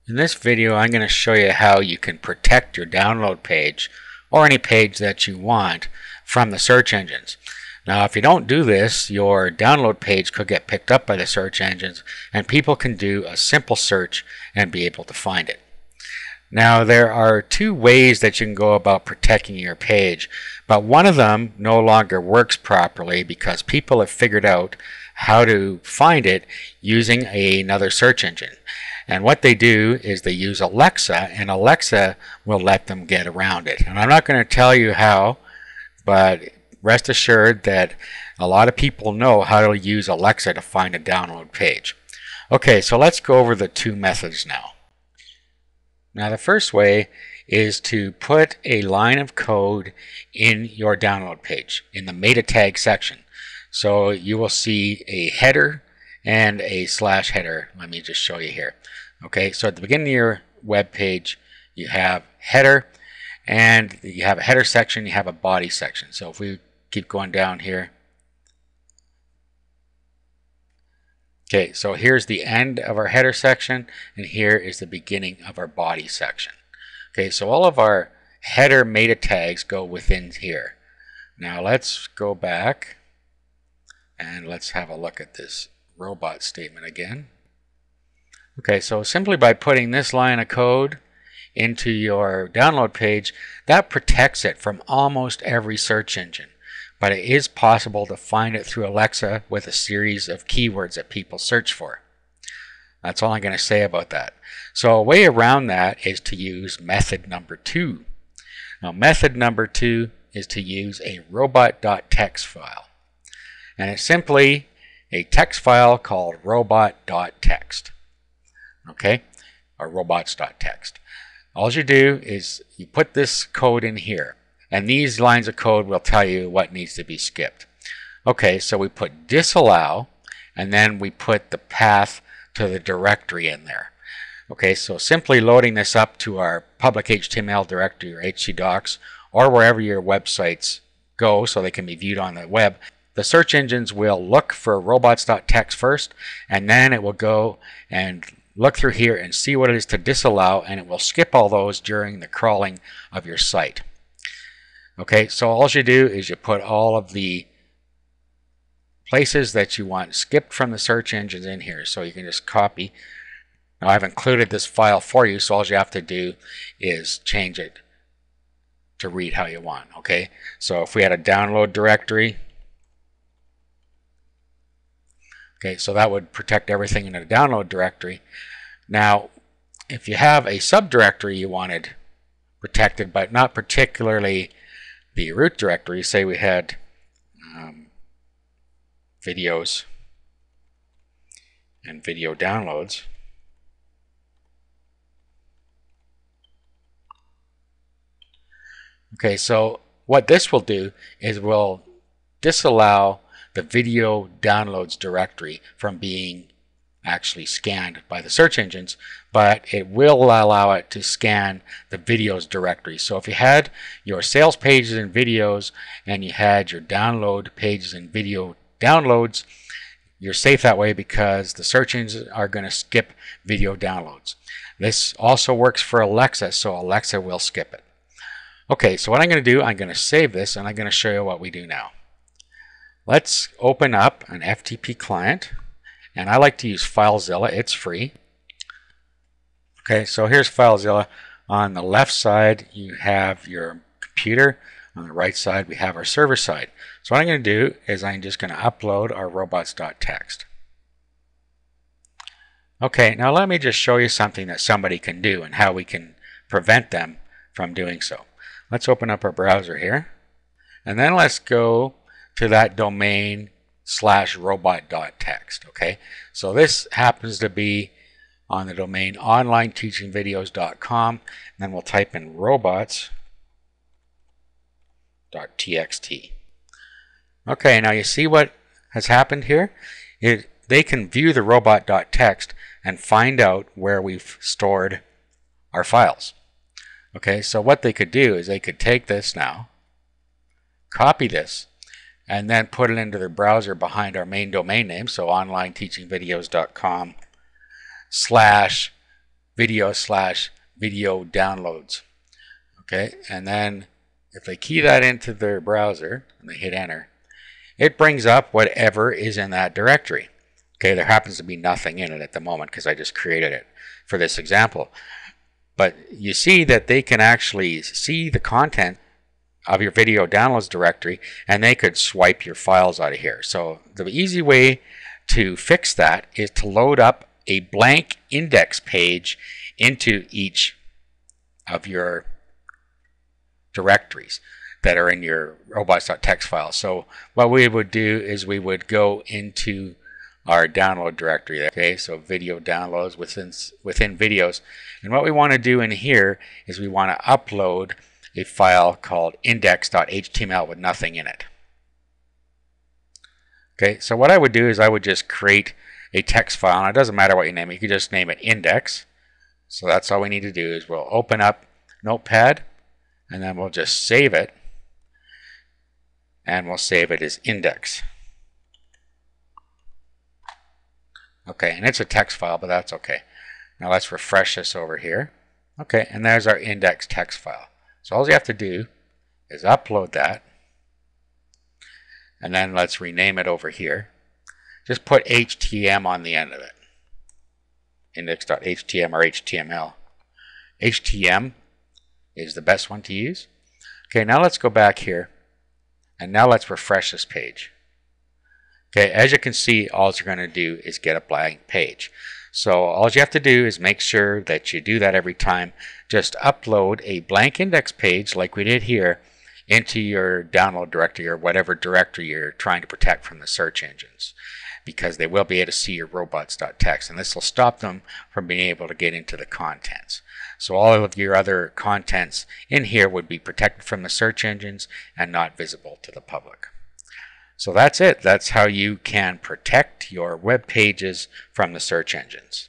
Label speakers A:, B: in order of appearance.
A: In this video, I'm going to show you how you can protect your download page or any page that you want from the search engines. Now, if you don't do this, your download page could get picked up by the search engines and people can do a simple search and be able to find it. Now, there are two ways that you can go about protecting your page, but one of them no longer works properly because people have figured out how to find it using another search engine. And what they do is they use Alexa, and Alexa will let them get around it. And I'm not going to tell you how, but rest assured that a lot of people know how to use Alexa to find a download page. Okay, so let's go over the two methods now. Now, the first way is to put a line of code in your download page in the meta tag section. So you will see a header and a slash header. Let me just show you here. Okay, so at the beginning of your web page, you have header, and you have a header section, you have a body section. So if we keep going down here, okay, so here's the end of our header section, and here is the beginning of our body section. Okay, so all of our header meta tags go within here. Now let's go back and let's have a look at this robot statement again. Okay, so simply by putting this line of code into your download page, that protects it from almost every search engine. But it is possible to find it through Alexa with a series of keywords that people search for. That's all I'm going to say about that. So a way around that is to use method number 2. Now, method number 2 is to use a robot.txt file. And it's simply a text file called robot.txt. Okay, or robots.txt. All you do is you put this code in here, and these lines of code will tell you what needs to be skipped. Okay, so we put disallow, and then we put the path to the directory in there. Okay, so simply loading this up to our public HTML directory or htdocs or wherever your websites go so they can be viewed on the web. The search engines will look for robots.txt first, and then it will go and look through here and see what it is to disallow, and it will skip all those during the crawling of your site. Okay, so all you do is you put all of the places that you want skipped from the search engines in here, so you can just copy. Now I've included this file for you, so all you have to do is change it to read how you want. Okay, so if we had a download directory, okay, so that would protect everything in a download directory. Now, if you have a subdirectory you wanted protected, but not particularly the root directory, say we had videos and video downloads. Okay, so what this will do is will disallow the video downloads directory from being actually scanned by the search engines, but it will allow it to scan the videos directory. So if you had your sales pages and videos and you had your download pages and video downloads, you're safe that way because the search engines are going to skip video downloads. This also works for Alexa, so Alexa will skip it. Okay, so what I'm going to do, I'm going to save this and I'm going to show you what we do now. Let's open up an FTP client, and I like to use FileZilla. It's free. Okay, so here's FileZilla. On the left side, you have your computer. On the right side, we have our server side. So what I'm going to do is I'm just going to upload our robots.txt. Okay, now let me just show you something that somebody can do and how we can prevent them from doing so. Let's open up our browser here, and then let's go to that domain /robot.txt. Okay, so this happens to be on the domain onlineteachingvideos.com, and then we'll type in robots.txt. Okay, now you see what has happened here? They can view the robot.txt and find out where we've stored our files. Okay, so what they could do is they could take this now, copy this, and then put it into their browser behind our main domain name, so onlineteachingvideos.com video/video downloads. Okay, and then if they key that into their browser and they hit enter, it brings up whatever is in that directory. Okay, there happens to be nothing in it at the moment because I just created it for this example. But you see that they can actually see the content of your video downloads directory, and they could swipe your files out of here. So the easy way to fix that is to load up a blank index page into each of your directories that are in your robots.txt file. So what we would do is we would go into our download directory. Okay, so video downloads within videos, and what we want to do in here is we want to upload a file called index.html with nothing in it. Okay, so what I would do is I would just create a text file, and it doesn't matter what you name it, you can just name it index. So that's all we need to do is we'll open up Notepad, and then we'll just save it, and we'll save it as index. Okay, and it's a text file, but that's okay. Now let's refresh this over here. Okay, and there's our index text file. So all you have to do is upload that, and then let's rename it over here. Just put HTML on the end of it. Index.html or HTML. HTML is the best one to use. Okay, now let's go back here, and now let's refresh this page. Okay, as you can see, all you're going to do is get a blank page. So all you have to do is make sure that you do that every time. Just upload a blank index page like we did here into your download directory or whatever directory you're trying to protect from the search engines, because they will be able to see your robots.txt, and this will stop them from being able to get into the contents. So all of your other contents in here would be protected from the search engines and not visible to the public. So that's it. That's how you can protect your web pages from the search engines.